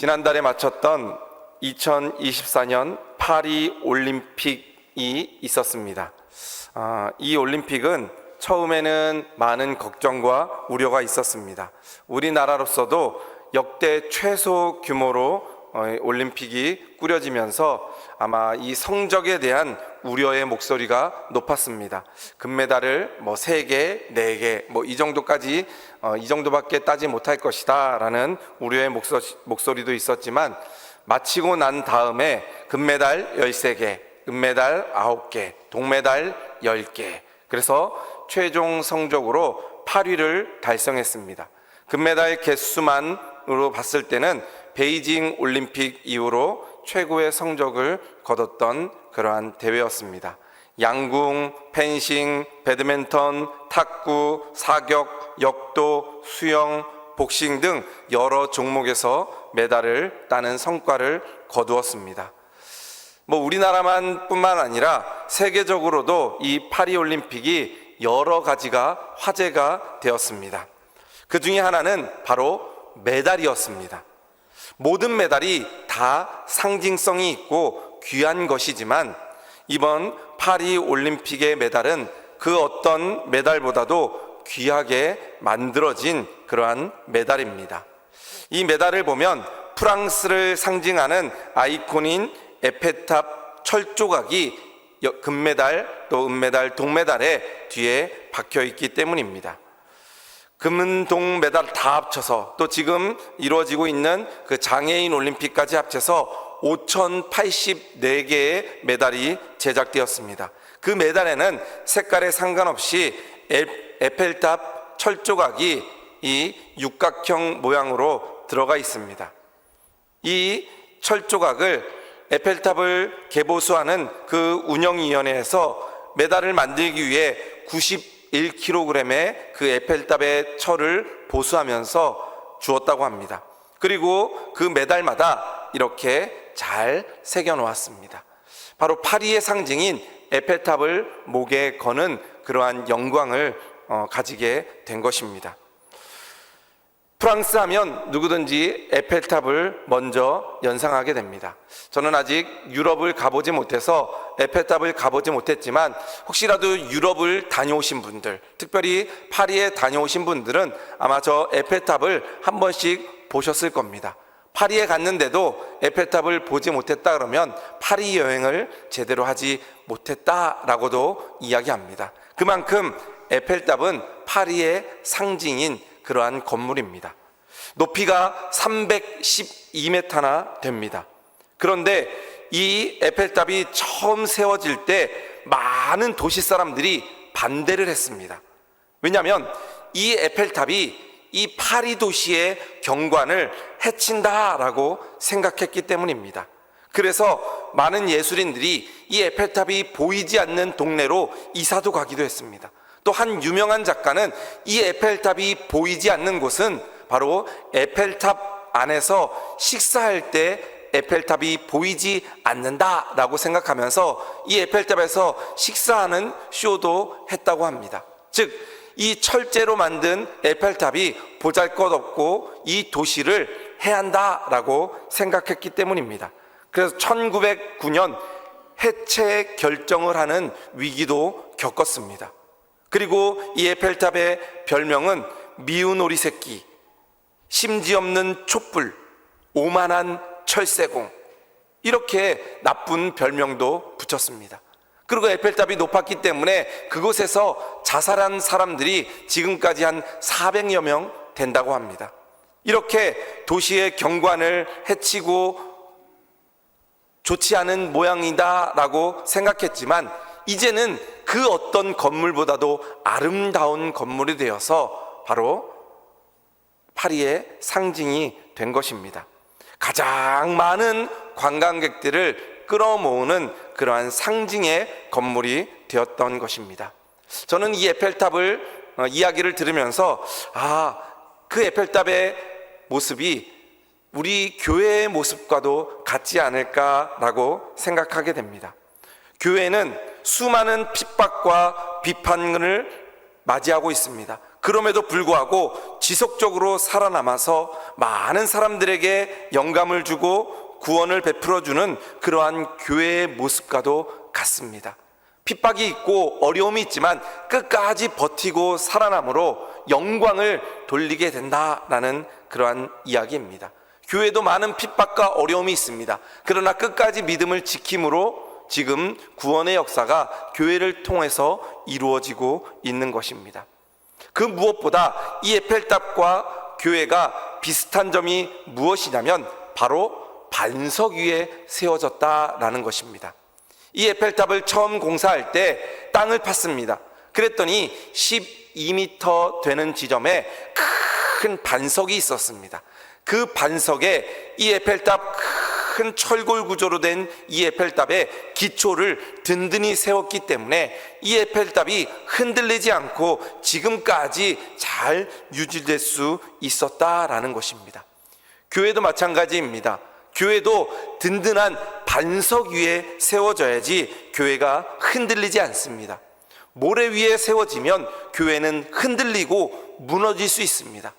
지난달에 마쳤던 2024년 파리 올림픽이 있었습니다. 이 올림픽은 처음에는 많은 걱정과 우려가 있었습니다. 우리나라로서도 역대 최소 규모로 올림픽이 꾸려지면서 아마 이 성적에 대한 우려의 목소리가 높았습니다. 금메달을 3개, 4개 이 정도까지 이 정도밖에 따지 못할 것이다 라는 우려의 목소리도 있었지만, 마치고 난 다음에 금메달 13개, 은메달 9개, 동메달 10개, 그래서 최종 성적으로 8위를 달성했습니다. 금메달 개수만으로 봤을 때는 베이징 올림픽 이후로 최고의 성적을 거뒀던 그러한 대회였습니다. 양궁, 펜싱, 배드민턴, 탁구, 사격, 역도, 수영, 복싱 등 여러 종목에서 메달을 따는 성과를 거두었습니다. 우리나라만 뿐만 아니라 세계적으로도 이 파리올림픽이 여러 가지가 화제가 되었습니다. 그 중에 하나는 바로 메달이었습니다. 모든 메달이 다 상징성이 있고 귀한 것이지만, 이번 파리올림픽의 메달은 그 어떤 메달보다도 귀하게 만들어진 그러한 메달입니다. 이 메달을 보면 프랑스를 상징하는 아이콘인 에펠탑 철조각이 금메달, 또 은메달, 동메달에 뒤에 박혀 있기 때문입니다. 금, 동, 메달 다 합쳐서, 또 지금 이루어지고 있는 그 장애인 올림픽까지 합쳐서 5,084개의 메달이 제작되었습니다. 그 메달에는 색깔에 상관없이 에펠탑 철조각이 이 육각형 모양으로 들어가 있습니다. 이 철조각을 에펠탑을 개보수하는 그 운영위원회에서 메달을 만들기 위해 91kg의 그 에펠탑의 철을 보수하면서 주었다고 합니다. 그리고 그 메달마다 이렇게 잘 새겨 놓았습니다. 바로 파리의 상징인 에펠탑을 목에 거는 그러한 영광을 가지게 된 것입니다. 프랑스 하면 누구든지 에펠탑을 먼저 연상하게 됩니다. 저는 아직 유럽을 가보지 못해서 에펠탑을 가보지 못했지만, 혹시라도 유럽을 다녀오신 분들, 특별히 파리에 다녀오신 분들은 아마 저 에펠탑을 한 번씩 보셨을 겁니다. 파리에 갔는데도 에펠탑을 보지 못했다 그러면 파리 여행을 제대로 하지 못했다라고도 이야기합니다. 그만큼 에펠탑은 파리의 상징인 그러한 건물입니다. 높이가 312m나 됩니다. 그런데 이 에펠탑이 처음 세워질 때 많은 도시 사람들이 반대를 했습니다. 왜냐하면 이 에펠탑이 이 파리 도시의 경관을 해친다라고 생각했기 때문입니다. 그래서 많은 예술인들이 이 에펠탑이 보이지 않는 동네로 이사도 가기도 했습니다. 또 한 유명한 작가는 이 에펠탑이 보이지 않는 곳은 바로 에펠탑 안에서 식사할 때 에펠탑이 보이지 않는다라고 생각하면서 이 에펠탑에서 식사하는 쇼도 했다고 합니다. 즉, 이 철제로 만든 에펠탑이 보잘것없고 이 도시를 해한다라고 생각했기 때문입니다. 그래서 1909년 해체 결정을 하는 위기도 겪었습니다. 그리고 이 에펠탑의 별명은 미운 오리 새끼, 심지 없는 촛불, 오만한 철새공, 이렇게 나쁜 별명도 붙였습니다. 그리고 에펠탑이 높았기 때문에 그곳에서 자살한 사람들이 지금까지 한 400여 명 된다고 합니다. 이렇게 도시의 경관을 해치고 좋지 않은 모양이다라고 생각했지만, 이제는 그 어떤 건물보다도 아름다운 건물이 되어서 바로 파리의 상징이 된 것입니다. 가장 많은 관광객들을 끌어모으는 그러한 상징의 건물이 되었던 것입니다. 저는 이 에펠탑을 이야기를 들으면서 그 에펠탑의 모습이 우리 교회의 모습과도 같지 않을까라고 생각하게 됩니다. 교회는 수많은 핍박과 비판을 맞이하고 있습니다. 그럼에도 불구하고 지속적으로 살아남아서 많은 사람들에게 영감을 주고 구원을 베풀어주는 그러한 교회의 모습과도 같습니다. 핍박이 있고 어려움이 있지만 끝까지 버티고 살아남으로 영광을 돌리게 된다라는 그러한 이야기입니다. 교회도 많은 핍박과 어려움이 있습니다. 그러나 끝까지 믿음을 지킴으로 지금 구원의 역사가 교회를 통해서 이루어지고 있는 것입니다. 그 무엇보다 이 에펠탑과 교회가 비슷한 점이 무엇이냐면 바로 반석 위에 세워졌다라는 것입니다. 이 에펠탑을 처음 공사할 때 땅을 팠습니다. 그랬더니 12m 되는 지점에 큰 반석이 있었습니다. 그 반석에 이 에펠탑 큰 철골 구조로 된 이 에펠탑의 기초를 든든히 세웠기 때문에 이 에펠탑이 흔들리지 않고 지금까지 잘 유지될 수 있었다라는 것입니다. 교회도 마찬가지입니다. 교회도 든든한 반석 위에 세워져야지 교회가 흔들리지 않습니다. 모래 위에 세워지면 교회는 흔들리고 무너질 수 있습니다.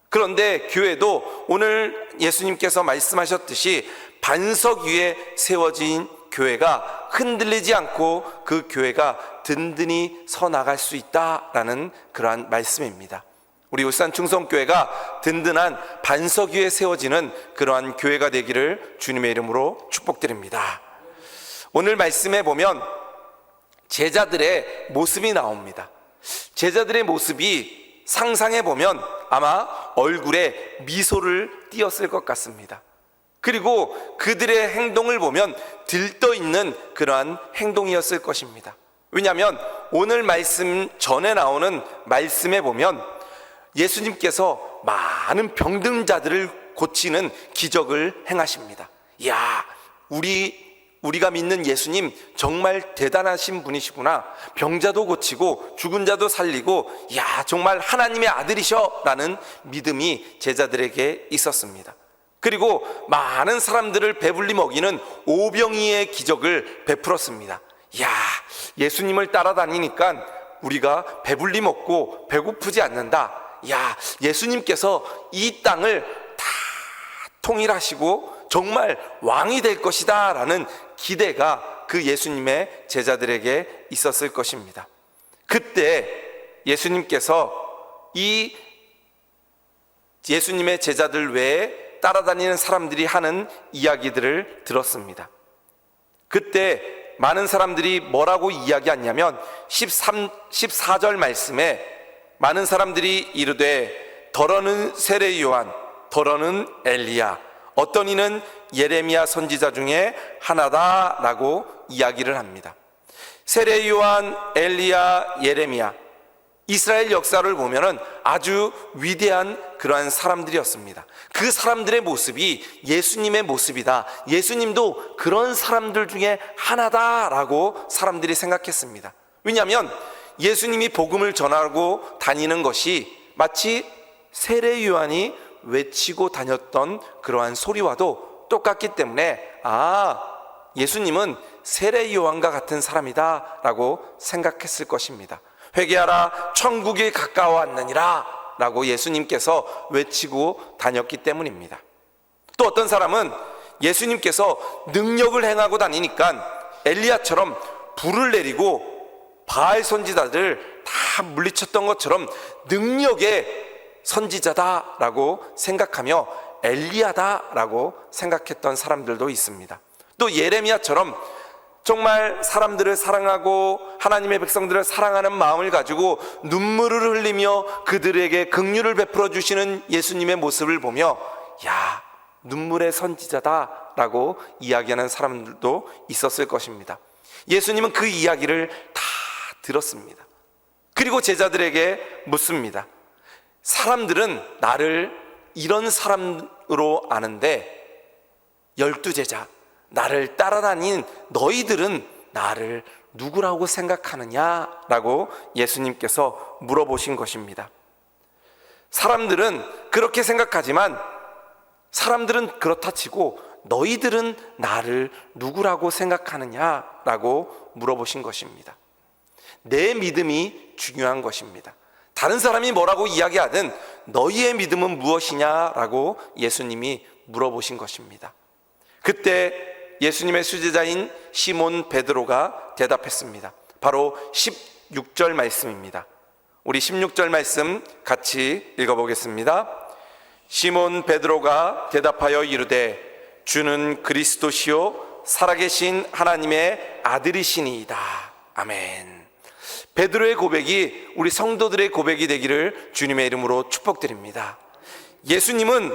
그런데 교회도 오늘 예수님께서 말씀하셨듯이 반석 위에 세워진 교회가 흔들리지 않고 그 교회가 든든히 서 나갈 수 있다라는 그러한 말씀입니다. 우리 울산 충성교회가 든든한 반석 위에 세워지는 그러한 교회가 되기를 주님의 이름으로 축복드립니다. 오늘 말씀에 보면 제자들의 모습이 나옵니다. 제자들의 모습이 상상해 보면 아마 얼굴에 미소를 띄었을 것 같습니다. 그리고 그들의 행동을 보면 들떠있는 그러한 행동이었을 것입니다. 왜냐하면 오늘 말씀 전에 나오는 말씀에 보면 예수님께서 많은 병든 자들을 고치는 기적을 행하십니다. 이야, 우리가 믿는 예수님 정말 대단하신 분이시구나. 병자도 고치고 죽은 자도 살리고, 이야, 정말 하나님의 아들이셔 라는 믿음이 제자들에게 있었습니다. 그리고 많은 사람들을 배불리 먹이는 오병이의 기적을 베풀었습니다. 이야, 예수님을 따라다니니까 우리가 배불리 먹고 배고프지 않는다. 야, 예수님께서 이 땅을 다 통일하시고 정말 왕이 될 것이다 라는 기대가 그 예수님의 제자들에게 있었을 것입니다. 그때 예수님께서 이 예수님의 제자들 외에 따라다니는 사람들이 하는 이야기들을 들었습니다. 그때 많은 사람들이 뭐라고 이야기하냐면 14절 말씀에 많은 사람들이 이르되 더러는 세례 요한, 더러는 엘리야, 어떤 이는 예레미야 선지자 중에 하나다라고 이야기를 합니다. 세례 요한, 엘리야, 예레미야, 이스라엘 역사를 보면은 아주 위대한 그러한 사람들이었습니다. 그 사람들의 모습이 예수님의 모습이다. 예수님도 그런 사람들 중에 하나다라고 사람들이 생각했습니다. 왜냐하면 예수님이 복음을 전하고 다니는 것이 마치 세례 요한이 외치고 다녔던 그러한 소리와도 똑같기 때문에 예수님은 세례 요한과 같은 사람이다 라고 생각했을 것입니다. 회개하라, 천국이 가까워왔느니라 라고 예수님께서 외치고 다녔기 때문입니다. 또 어떤 사람은 예수님께서 능력을 행하고 다니니까 엘리야처럼 불을 내리고 바알 선지자들을 다 물리쳤던 것처럼 능력의 선지자다라고 생각하며 엘리야다라고 생각했던 사람들도 있습니다. 또 예레미야처럼 정말 사람들을 사랑하고 하나님의 백성들을 사랑하는 마음을 가지고 눈물을 흘리며 그들에게 긍휼을 베풀어 주시는 예수님의 모습을 보며 야, 눈물의 선지자다라고 이야기하는 사람들도 있었을 것입니다. 예수님은 그 이야기를 다 들었습니다. 그리고 제자들에게 묻습니다. 사람들은 나를 이런 사람으로 아는데 12제자, 나를 따라다닌 너희들은 나를 누구라고 생각하느냐라고 예수님께서 물어보신 것입니다. 사람들은 그렇게 생각하지만 사람들은 그렇다 치고 너희들은 나를 누구라고 생각하느냐라고 물어보신 것입니다. 내 믿음이 중요한 것입니다. 다른 사람이 뭐라고 이야기하든 너희의 믿음은 무엇이냐라고 예수님이 물어보신 것입니다. 그때 예수님의 수제자인 시몬 베드로가 대답했습니다. 바로 16절 말씀입니다. 우리 16절 말씀 같이 읽어보겠습니다. 시몬 베드로가 대답하여 이르되 주는 그리스도시요 살아계신 하나님의 아들이시니이다. 아멘. 베드로의 고백이 우리 성도들의 고백이 되기를 주님의 이름으로 축복드립니다. 예수님은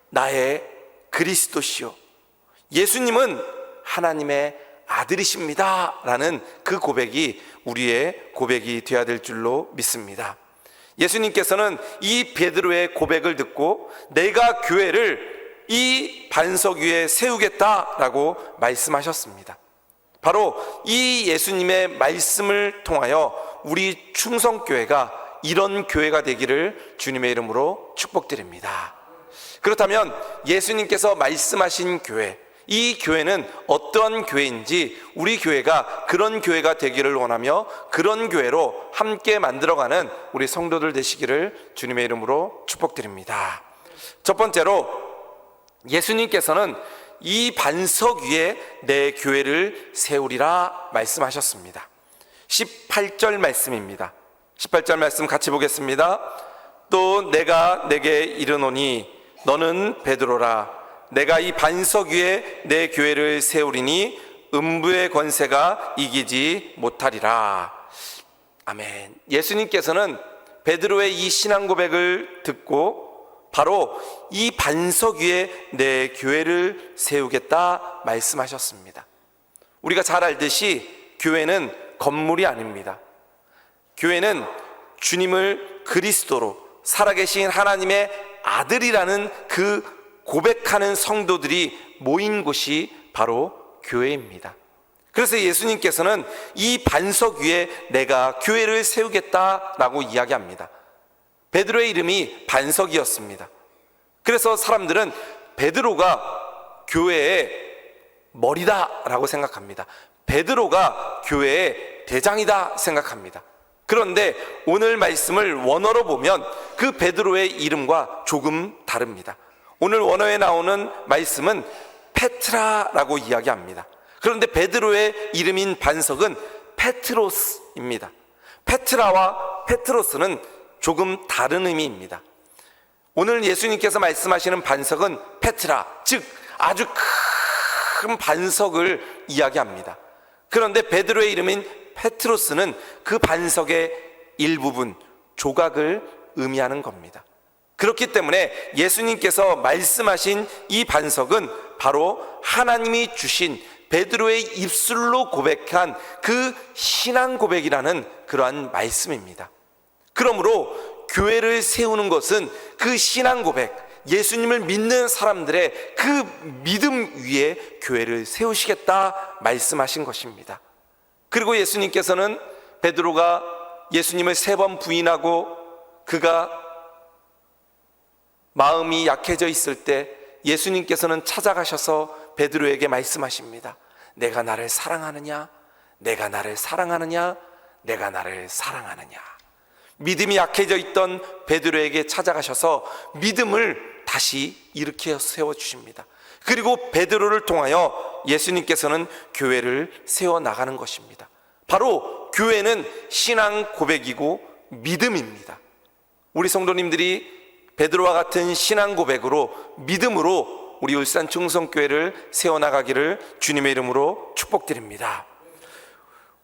나의 그리스도시요, 예수님은 하나님의 아들이십니다 라는 그 고백이 우리의 고백이 되어야 될 줄로 믿습니다. 예수님께서는 이 베드로의 고백을 듣고 내가 교회를 이 반석 위에 세우겠다라고 말씀하셨습니다. 바로 이 예수님의 말씀을 통하여 우리 충성교회가 이런 교회가 되기를 주님의 이름으로 축복드립니다. 그렇다면 예수님께서 말씀하신 교회, 이 교회는 어떠한 교회인지 우리 교회가 그런 교회가 되기를 원하며 그런 교회로 함께 만들어가는 우리 성도들 되시기를 주님의 이름으로 축복드립니다. 첫 번째로 예수님께서는 이 반석 위에 내 교회를 세우리라 말씀하셨습니다. 18절 말씀입니다. 18절 말씀 같이 보겠습니다. 또 내가 내게 이르노니 너는 베드로라. 내가 이 반석 위에 내 교회를 세우리니 음부의 권세가 이기지 못하리라. 아멘. 예수님께서는 베드로의 이 신앙 고백을 듣고 바로 이 반석 위에 내 교회를 세우겠다 말씀하셨습니다. 우리가 잘 알듯이 교회는 건물이 아닙니다. 교회는 주님을 그리스도로 살아계신 하나님의 아들이라는 그 고백하는 성도들이 모인 곳이 바로 교회입니다. 그래서 예수님께서는 이 반석 위에 내가 교회를 세우겠다라고 이야기합니다. 베드로의 이름이 반석이었습니다. 그래서 사람들은 베드로가 교회의 머리다라고 생각합니다. 베드로가 교회의 대장이다 생각합니다. 그런데 오늘 말씀을 원어로 보면 그 베드로의 이름과 조금 다릅니다. 오늘 원어에 나오는 말씀은 페트라라고 이야기합니다. 그런데 베드로의 이름인 반석은 페트로스입니다. 페트라와 페트로스는 조금 다른 의미입니다. 오늘 예수님께서 말씀하시는 반석은 페트라, 즉 아주 큰 반석을 이야기합니다. 그런데 베드로의 이름인 페트로스는 그 반석의 일부분, 조각을 의미하는 겁니다. 그렇기 때문에 예수님께서 말씀하신 이 반석은 바로 하나님이 주신 베드로의 입술로 고백한 그 신앙 고백이라는 그러한 말씀입니다. 그러므로 교회를 세우는 것은 그 신앙 고백, 예수님을 믿는 사람들의 그 믿음 위에 교회를 세우시겠다 말씀하신 것입니다. 그리고 예수님께서는 베드로가 예수님을 3번 부인하고 그가 마음이 약해져 있을 때 예수님께서는 찾아가셔서 베드로에게 말씀하십니다. 내가 나를 사랑하느냐? 내가 나를 사랑하느냐? 내가 나를 사랑하느냐? 믿음이 약해져 있던 베드로에게 찾아가셔서 믿음을 다시 일으켜 세워주십니다. 그리고 베드로를 통하여 예수님께서는 교회를 세워나가는 것입니다. 바로 교회는 신앙 고백이고 믿음입니다. 우리 성도님들이 베드로와 같은 신앙 고백으로 믿음으로 우리 울산 충성교회를 세워나가기를 주님의 이름으로 축복드립니다.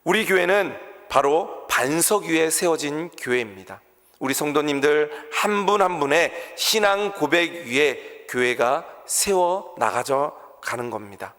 우리 교회는 바로 반석 위에 세워진 교회입니다. 우리 성도님들 한 분 한 분의 신앙 고백 위에 교회가 세워나가져 가는 겁니다.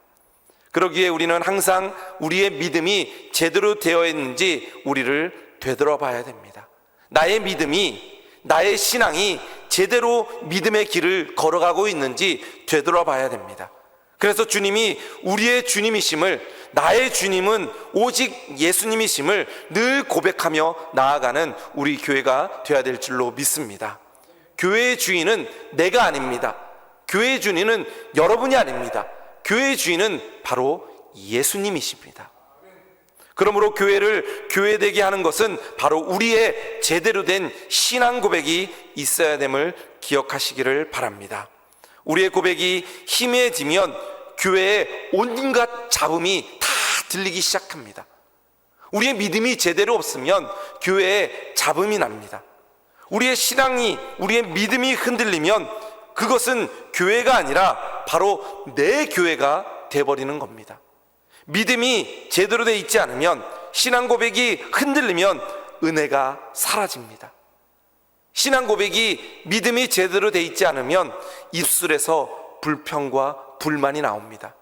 그러기에 우리는 항상 우리의 믿음이 제대로 되어 있는지 우리를 되돌아봐야 됩니다. 나의 믿음이, 나의 신앙이 제대로 믿음의 길을 걸어가고 있는지 되돌아봐야 됩니다. 그래서 주님이 우리의 주님이심을, 나의 주님은 오직 예수님이심을 늘 고백하며 나아가는 우리 교회가 되어야 될 줄로 믿습니다. 교회의 주인은 내가 아닙니다. 교회의 주인은 여러분이 아닙니다. 교회의 주인은 바로 예수님이십니다. 그러므로 교회를 교회되게 하는 것은 바로 우리의 제대로 된 신앙 고백이 있어야 됨을 기억하시기를 바랍니다. 우리의 고백이 희미해지면 교회의 온갖 잡음이 다 들리기 시작합니다. 우리의 믿음이 제대로 없으면 교회에 잡음이 납니다. 우리의 신앙이, 우리의 믿음이 흔들리면 그것은 교회가 아니라 바로 내 교회가 돼버리는 겁니다. 믿음이 제대로 돼 있지 않으면, 신앙 고백이 흔들리면 은혜가 사라집니다. 신앙 고백이, 믿음이 제대로 돼 있지 않으면 입술에서 불평과 불만이 나옵니다.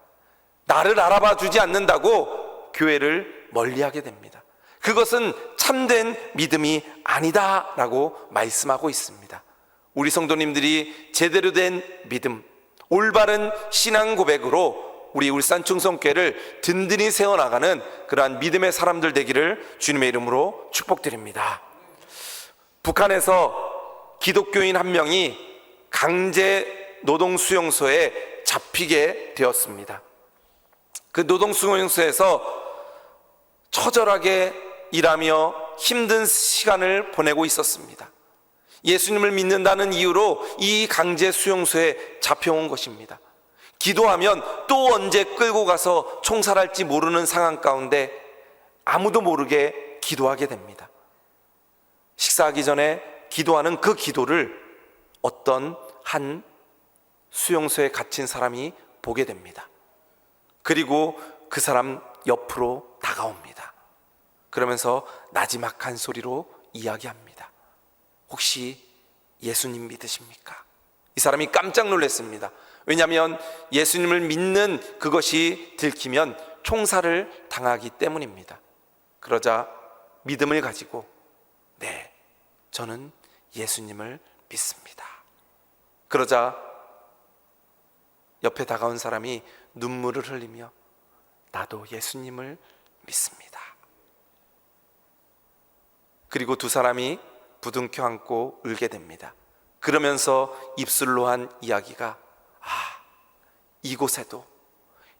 나를 알아봐 주지 않는다고 교회를 멀리하게 됩니다. 그것은 참된 믿음이 아니다라고 말씀하고 있습니다. 우리 성도님들이 제대로 된 믿음, 올바른 신앙 고백으로 우리 울산 충성교회를 든든히 세워나가는 그러한 믿음의 사람들 되기를 주님의 이름으로 축복드립니다. 북한에서 기독교인 한 명이 강제 노동수용소에 잡히게 되었습니다. 그 노동수용소에서 처절하게 일하며 힘든 시간을 보내고 있었습니다. 예수님을 믿는다는 이유로 이 강제 수용소에 잡혀온 것입니다. 기도하면 또 언제 끌고 가서 총살할지 모르는 상황 가운데 아무도 모르게 기도하게 됩니다. 식사하기 전에 기도하는 그 기도를 어떤 한 수용소에 갇힌 사람이 보게 됩니다. 그리고 그 사람 옆으로 다가옵니다. 그러면서 나지막한 소리로 이야기합니다. 혹시 예수님 믿으십니까? 이 사람이 깜짝 놀랐습니다. 왜냐하면 예수님을 믿는 그것이 들키면 총살을 당하기 때문입니다. 그러자 믿음을 가지고 네, 저는 예수님을 믿습니다. 그러자 옆에 다가온 사람이 눈물을 흘리며 나도 예수님을 믿습니다. 그리고 두 사람이 부둥켜 안고 울게 됩니다. 그러면서 입술로 한 이야기가 이곳에도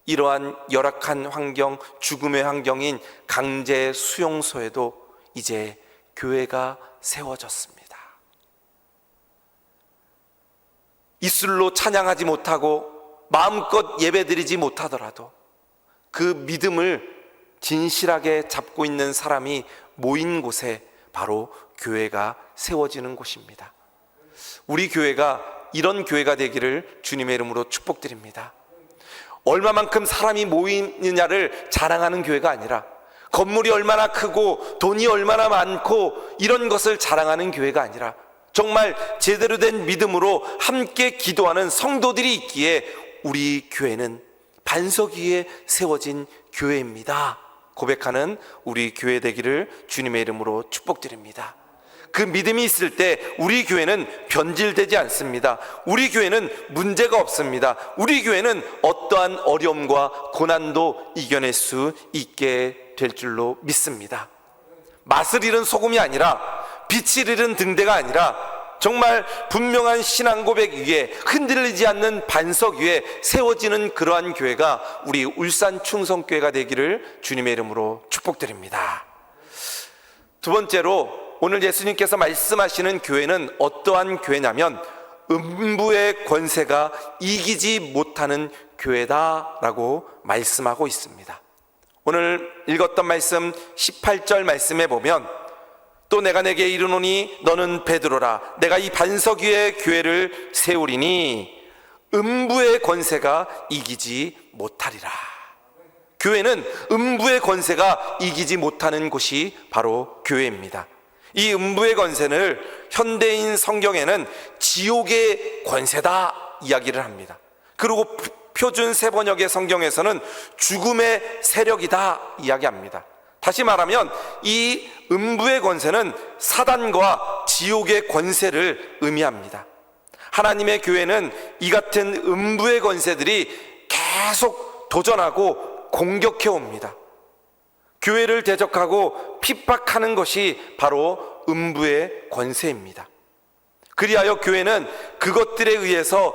이러한 열악한 환경, 죽음의 환경인 강제 수용소에도 이제 교회가 세워졌습니다. 입술로 찬양하지 못하고 마음껏 예배드리지 못하더라도 그 믿음을 진실하게 잡고 있는 사람이 모인 곳에 바로 교회가 세워지는 곳입니다. 우리 교회가 이런 교회가 되기를 주님의 이름으로 축복드립니다. 얼마만큼 사람이 모이느냐를 자랑하는 교회가 아니라 건물이 얼마나 크고 돈이 얼마나 많고 이런 것을 자랑하는 교회가 아니라 정말 제대로 된 믿음으로 함께 기도하는 성도들이 있기에 우리 교회는 반석 위에 세워진 교회입니다 고백하는 우리 교회 되기를 주님의 이름으로 축복드립니다. 그 믿음이 있을 때 우리 교회는 변질되지 않습니다. 우리 교회는 문제가 없습니다. 우리 교회는 어떠한 어려움과 고난도 이겨낼 수 있게 될 줄로 믿습니다. 맛을 잃은 소금이 아니라 빛을 잃은 등대가 아니라 정말 분명한 신앙 고백 위에 흔들리지 않는 반석 위에 세워지는 그러한 교회가 우리 울산 충성교회가 되기를 주님의 이름으로 축복드립니다. 두 번째로 오늘 예수님께서 말씀하시는 교회는 어떠한 교회냐면 음부의 권세가 이기지 못하는 교회다라고 말씀하고 있습니다. 오늘 읽었던 말씀 18절 말씀에 보면 또 내가 내게 이르노니 너는 베드로라 내가 이 반석 위에 교회를 세우리니 음부의 권세가 이기지 못하리라. 교회는 음부의 권세가 이기지 못하는 곳이 바로 교회입니다. 이 음부의 권세를 현대인 성경에는 지옥의 권세다 이야기를 합니다. 그리고 표준 세번역의 성경에서는 죽음의 세력이다 이야기합니다. 다시 말하면 이 음부의 권세는 사단과 지옥의 권세를 의미합니다. 하나님의 교회는 이 같은 음부의 권세들이 계속 도전하고 공격해 옵니다. 교회를 대적하고 핍박하는 것이 바로 음부의 권세입니다. 그리하여 교회는 그것들에 의해서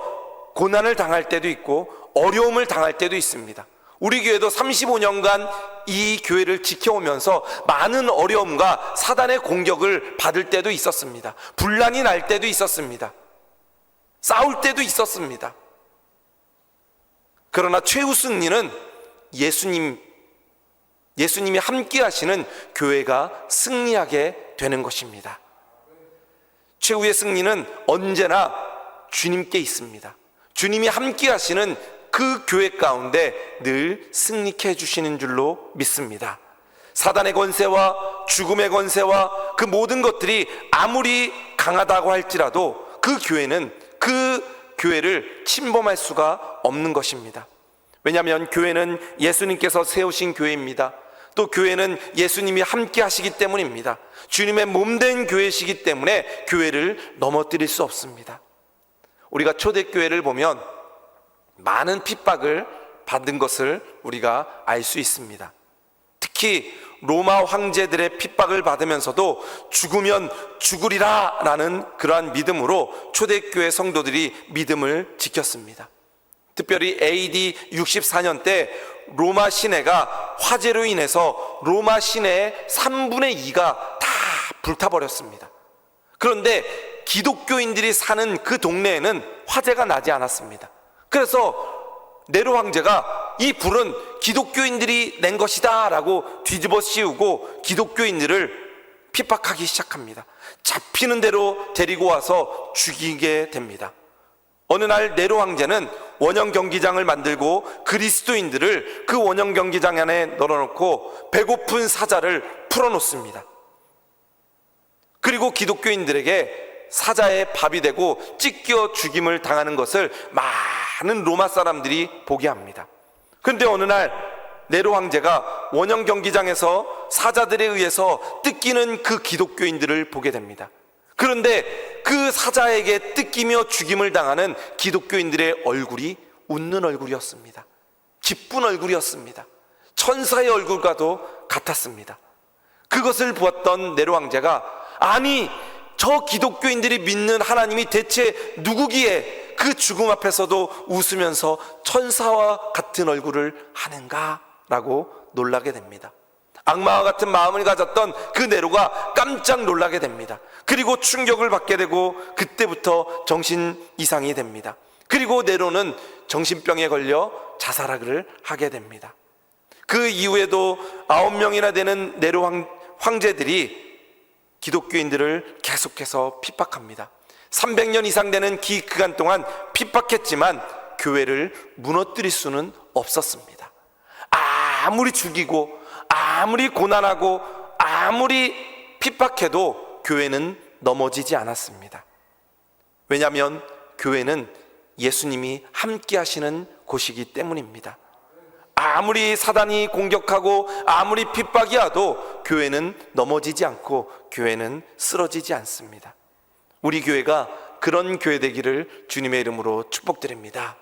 고난을 당할 때도 있고 어려움을 당할 때도 있습니다. 우리 교회도 35년간 이 교회를 지켜오면서 많은 어려움과 사단의 공격을 받을 때도 있었습니다. 분란이 날 때도 있었습니다. 싸울 때도 있었습니다. 그러나 최후 승리는 예수님이 함께 하시는 교회가 승리하게 되는 것입니다. 최후의 승리는 언제나 주님께 있습니다. 주님이 함께 하시는 그 교회 가운데 늘 승리케 해주시는 줄로 믿습니다. 사단의 권세와 죽음의 권세와 그 모든 것들이 아무리 강하다고 할지라도 그 교회를 침범할 수가 없는 것입니다. 왜냐하면 교회는 예수님께서 세우신 교회입니다. 또 교회는 예수님이 함께 하시기 때문입니다. 주님의 몸된 교회시기 때문에 교회를 넘어뜨릴 수 없습니다. 우리가 초대교회를 보면 많은 핍박을 받은 것을 우리가 알 수 있습니다. 특히 로마 황제들의 핍박을 받으면서도 죽으면 죽으리라 라는 그러한 믿음으로 초대교회 성도들이 믿음을 지켰습니다. 특별히 AD 64년 때 로마 시내가 화재로 인해서 로마 시내의 3분의 2가 다 불타버렸습니다. 그런데 기독교인들이 사는 그 동네에는 화재가 나지 않았습니다. 그래서 네로 황제가 이 불은 기독교인들이 낸 것이다 라고 뒤집어 씌우고 기독교인들을 핍박하기 시작합니다. 잡히는 대로 데리고 와서 죽이게 됩니다. 어느 날 네로 황제는 원형 경기장을 만들고 그리스도인들을 그 원형 경기장 안에 널어놓고 배고픈 사자를 풀어놓습니다. 그리고 기독교인들에게 사자의 밥이 되고 찢겨 죽임을 당하는 것을 많은 로마 사람들이 보게 합니다. 그런데 어느 날 네로 황제가 원형 경기장에서 사자들에 의해서 뜯기는 그 기독교인들을 보게 됩니다. 그런데 그 사자에게 뜯기며 죽임을 당하는 기독교인들의 얼굴이 웃는 얼굴이었습니다. 기쁜 얼굴이었습니다. 천사의 얼굴과도 같았습니다. 그것을 보았던 네로 황제가 아니 저 기독교인들이 믿는 하나님이 대체 누구기에 그 죽음 앞에서도 웃으면서 천사와 같은 얼굴을 하는가? 라고 놀라게 됩니다. 악마와 같은 마음을 가졌던 그 네로가 깜짝 놀라게 됩니다. 그리고 충격을 받게 되고 그때부터 정신 이상이 됩니다. 그리고 네로는 정신병에 걸려 자살을 하게 됩니다. 그 이후에도 9명이나 되는 네로 황제들이 기독교인들을 계속해서 핍박합니다. 300년 이상 되는 기간 동안 핍박했지만 교회를 무너뜨릴 수는 없었습니다. 아무리 죽이고 아무리 고난하고 아무리 핍박해도 교회는 넘어지지 않았습니다. 왜냐하면 교회는 예수님이 함께 하시는 곳이기 때문입니다. 아무리 사단이 공격하고 아무리 핍박이 와도 교회는 넘어지지 않고 교회는 쓰러지지 않습니다. 우리 교회가 그런 교회 되기를 주님의 이름으로 축복드립니다.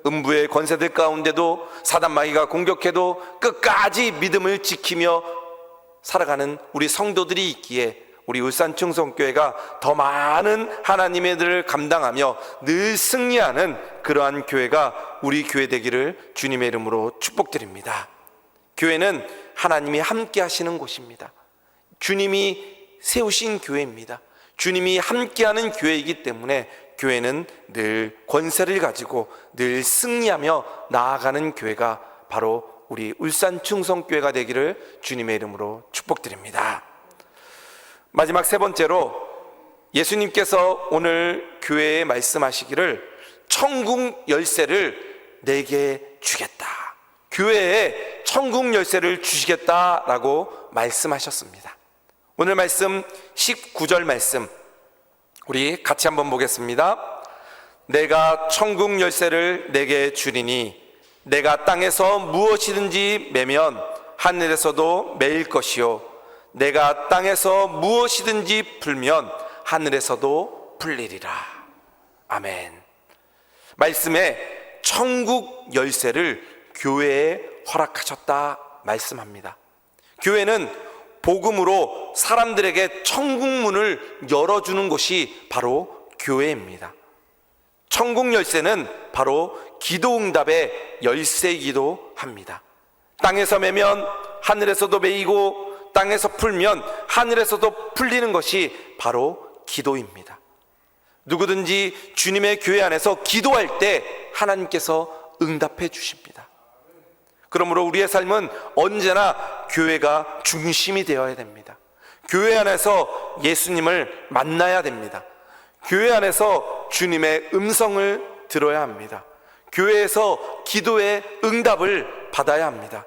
음부의 권세들 가운데도 사단 마귀가 공격해도 끝까지 믿음을 지키며 살아가는 우리 성도들이 있기에 우리 울산 충성교회가 더 많은 하나님의 일을 감당하며 늘 승리하는 그러한 교회가 우리 교회 되기를 주님의 이름으로 축복드립니다. 교회는 하나님이 함께 하시는 곳입니다. 주님이 세우신 교회입니다. 주님이 함께하는 교회이기 때문에 교회는 늘 권세를 가지고 늘 승리하며 나아가는 교회가 바로 우리 울산 충성교회가 되기를 주님의 이름으로 축복드립니다. 마지막 세 번째로 예수님께서 오늘 교회에 말씀하시기를 천국 열쇠를 내게 주겠다. 교회에 천국 열쇠를 주시겠다라고 말씀하셨습니다. 오늘 말씀 19절 말씀 우리 같이 한번 보겠습니다. 내가 천국 열쇠를 내게 주리니 내가 땅에서 무엇이든지 매면 하늘에서도 매일 것이요 내가 땅에서 무엇이든지 풀면 하늘에서도 풀리리라. 아멘. 말씀에 천국 열쇠를 교회에 허락하셨다 말씀합니다. 교회는 복음으로 사람들에게 천국 문을 열어주는 곳이 바로 교회입니다. 천국 열쇠는 바로 기도 응답의 열쇠이기도 합니다. 땅에서 매면 하늘에서도 매이고 땅에서 풀면 하늘에서도 풀리는 것이 바로 기도입니다. 누구든지 주님의 교회 안에서 기도할 때 하나님께서 응답해 주십니다. 그러므로 우리의 삶은 언제나 교회가 중심이 되어야 됩니다. 교회 안에서 예수님을 만나야 됩니다. 교회 안에서 주님의 음성을 들어야 합니다. 교회에서 기도의 응답을 받아야 합니다.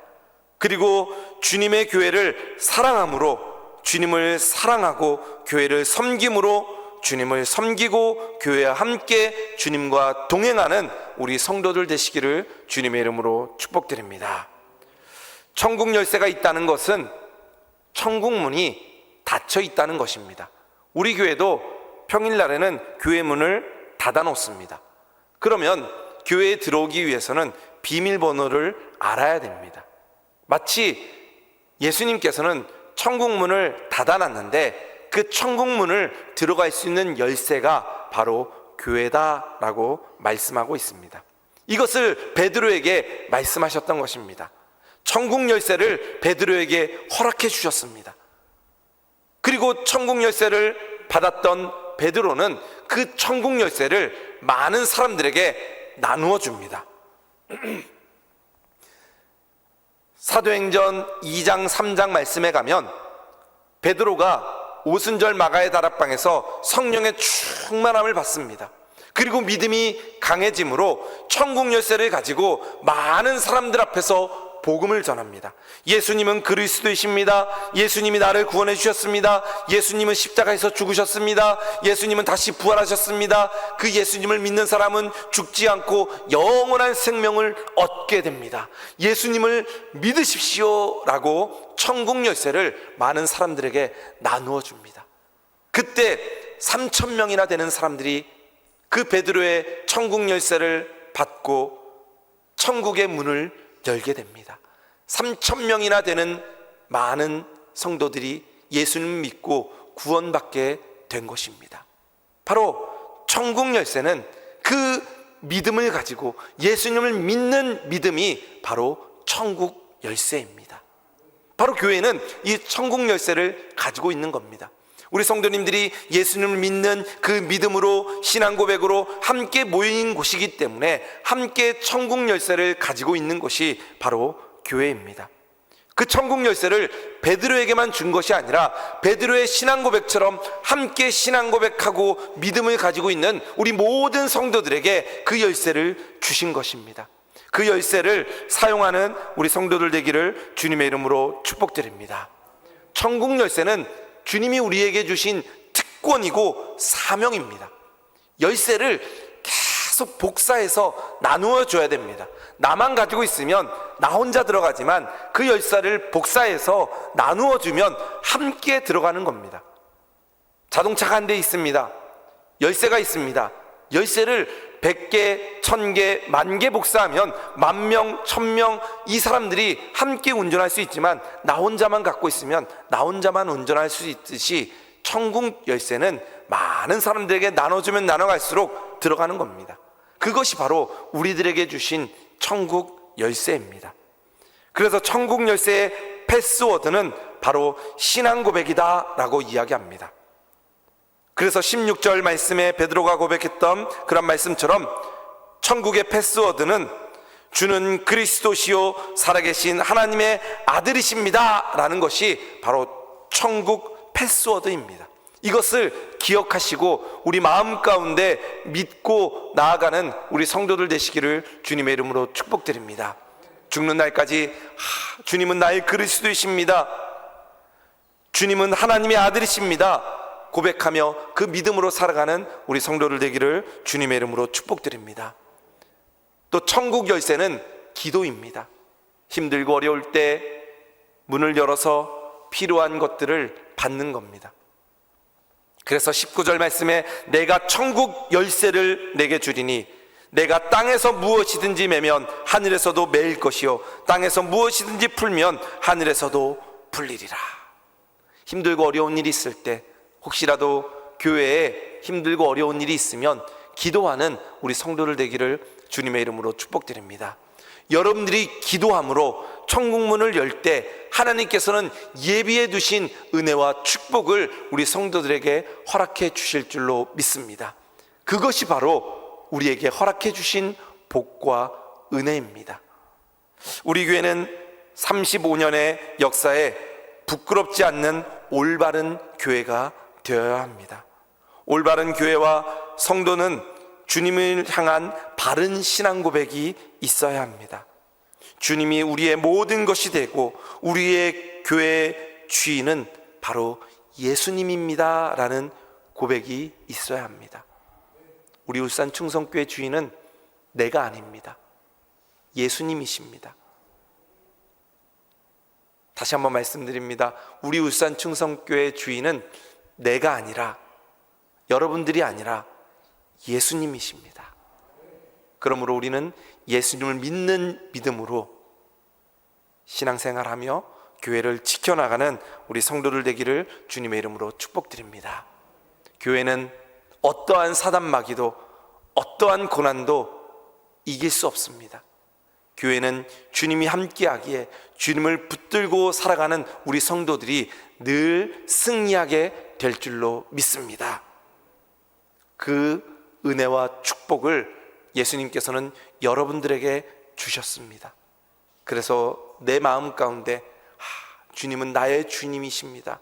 그리고 주님의 교회를 사랑함으로, 주님을 사랑하고 교회를 섬김으로 주님을 섬기고 교회와 함께 주님과 동행하는 우리 성도들 되시기를 주님의 이름으로 축복드립니다. 천국 열쇠가 있다는 것은 천국 문이 닫혀 있다는 것입니다. 우리 교회도 평일날에는 교회 문을 닫아 놓습니다. 그러면 교회에 들어오기 위해서는 비밀번호를 알아야 됩니다. 마치 예수님께서는 천국 문을 닫아 놨는데 그 천국 문을 들어갈 수 있는 열쇠가 바로 교회다라고 말씀하고 있습니다. 이것을 베드로에게 말씀하셨던 것입니다. 천국 열쇠를 베드로에게 허락해 주셨습니다. 그리고 천국 열쇠를 받았던 베드로는 그 천국 열쇠를 많은 사람들에게 나누어 줍니다. 사도행전 2장 3장 말씀에 가면 베드로가 오순절 마가의 다락방에서 성령의 충만함을 받습니다. 그리고 믿음이 강해짐으로 천국 열쇠를 가지고 많은 사람들 앞에서 복음을 전합니다. 예수님은 그리스도이십니다. 예수님이 나를 구원해 주셨습니다. 예수님은 십자가에서 죽으셨습니다. 예수님은 다시 부활하셨습니다. 그 예수님을 믿는 사람은 죽지 않고 영원한 생명을 얻게 됩니다. 예수님을 믿으십시오 라고 천국 열쇠를 많은 사람들에게 나누어 줍니다. 그때 3,000명이나 되는 사람들이 그 베드로의 천국 열쇠를 받고 천국의 문을 열게 됩니다. 3,000명이나 되는 많은 성도들이 예수님을 믿고 구원받게 된 것입니다. 바로 천국 열쇠는 그 믿음을 가지고 예수님을 믿는 믿음이 바로 천국 열쇠입니다. 바로 교회는 이 천국 열쇠를 가지고 있는 겁니다. 우리 성도님들이 예수님을 믿는 그 믿음으로 신앙 고백으로 함께 모인 곳이기 때문에 함께 천국 열쇠를 가지고 있는 것이 바로 교회입니다. 그 천국 열쇠를 베드로에게만 준 것이 아니라 베드로의 신앙 고백처럼 함께 신앙 고백하고 믿음을 가지고 있는 우리 모든 성도들에게 그 열쇠를 주신 것입니다. 그 열쇠를 사용하는 우리 성도들 되기를 주님의 이름으로 축복드립니다. 천국 열쇠는 주님이 우리에게 주신 특권이고 사명입니다. 열쇠를 계속 복사해서 나누어 줘야 됩니다. 나만 가지고 있으면 나 혼자 들어가지만 그 열쇠를 복사해서 나누어 주면 함께 들어가는 겁니다. 자동차가 한 대 있습니다. 열쇠가 있습니다. 열쇠를 100개, 1000개, 10,000개 복사하면 10,000명, 1000명 이 사람들이 함께 운전할 수 있지만 나 혼자만 갖고 있으면 나 혼자만 운전할 수 있듯이 천국 열쇠는 많은 사람들에게 나눠주면 나눠갈수록 들어가는 겁니다. 그것이 바로 우리들에게 주신 천국 열쇠입니다. 그래서 천국 열쇠의 패스워드는 바로 신앙 고백이다 라고 이야기합니다. 그래서 16절 말씀에 베드로가 고백했던 그런 말씀처럼 천국의 패스워드는 주는 그리스도시요 살아계신 하나님의 아들이십니다 라는 것이 바로 천국 패스워드입니다. 이것을 기억하시고 우리 마음 가운데 믿고 나아가는 우리 성도들 되시기를 주님의 이름으로 축복드립니다. 죽는 날까지 주님은 나의 그리스도이십니다. 주님은 하나님의 아들이십니다. 고백하며 그 믿음으로 살아가는 우리 성도들 되기를 주님의 이름으로 축복드립니다. 또 천국 열쇠는 기도입니다. 힘들고 어려울 때 문을 열어서 필요한 것들을 받는 겁니다. 그래서 19절 말씀에 내가 천국 열쇠를 내게 주리니 내가 땅에서 무엇이든지 매면 하늘에서도 매일 것이요 땅에서 무엇이든지 풀면 하늘에서도 풀리리라. 힘들고 어려운 일이 있을 때 혹시라도 교회에 힘들고 어려운 일이 있으면 기도하는 우리 성도들 되기를 주님의 이름으로 축복드립니다. 여러분들이 기도함으로 천국문을 열 때 하나님께서는 예비해 두신 은혜와 축복을 우리 성도들에게 허락해 주실 줄로 믿습니다. 그것이 바로 우리에게 허락해 주신 복과 은혜입니다. 우리 교회는 35년의 역사에 부끄럽지 않는 올바른 교회가 되어야 합니다. 올바른 교회와 성도는 주님을 향한 바른 신앙 고백이 있어야 합니다. 주님이 우리의 모든 것이 되고 우리의 교회의 주인은 바로 예수님입니다 라는 고백이 있어야 합니다. 우리 울산 충성교회 주인은 내가 아닙니다. 예수님이십니다. 다시 한번 말씀드립니다. 우리 울산 충성교회 주인은 내가 아니라, 여러분들이 아니라 예수님이십니다. 그러므로 우리는 예수님을 믿는 믿음으로 신앙생활하며 교회를 지켜나가는 우리 성도들 되기를 주님의 이름으로 축복드립니다. 교회는 어떠한 사단마귀도 어떠한 고난도 이길 수 없습니다. 교회는 주님이 함께하기에 주님을 붙들고 살아가는 우리 성도들이 늘 승리하게 될 줄로 믿습니다. 그 은혜와 축복을 예수님께서는 여러분들에게 주셨습니다. 그래서 내 마음 가운데 주님은 나의 주님이십니다.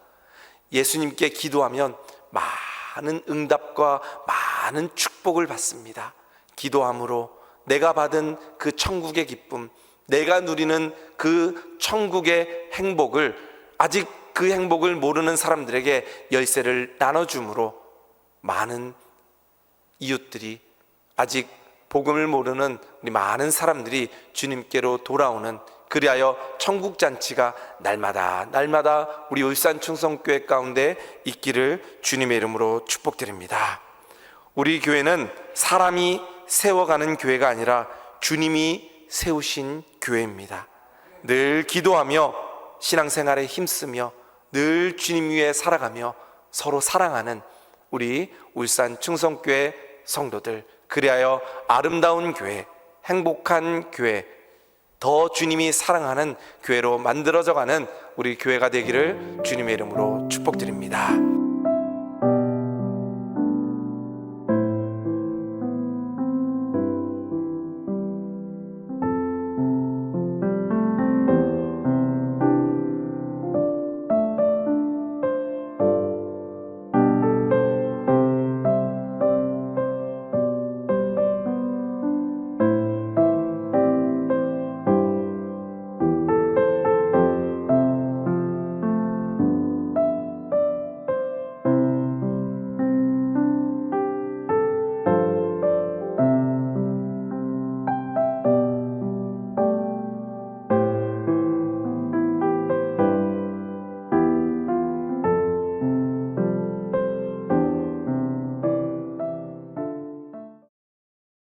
예수님께 기도하면 많은 응답과 많은 축복을 받습니다. 기도함으로 내가 받은 그 천국의 기쁨, 내가 누리는 그 천국의 행복을 아직 그 행복을 모르는 사람들에게 열쇠를 나눠줌으로 많은 이웃들이, 아직 복음을 모르는 우리 많은 사람들이 주님께로 돌아오는, 그리하여 천국잔치가 날마다 우리 울산 충성교회 가운데 있기를 주님의 이름으로 축복드립니다. 우리 교회는 사람이 세워가는 교회가 아니라 주님이 세우신 교회입니다. 늘 기도하며 신앙생활에 힘쓰며 늘 주님 위에 살아가며 서로 사랑하는 우리 울산 충성교회 성도들, 그리하여 아름다운 교회, 행복한 교회, 더 주님이 사랑하는 교회로 만들어져가는 우리 교회가 되기를 주님의 이름으로 축복드립니다.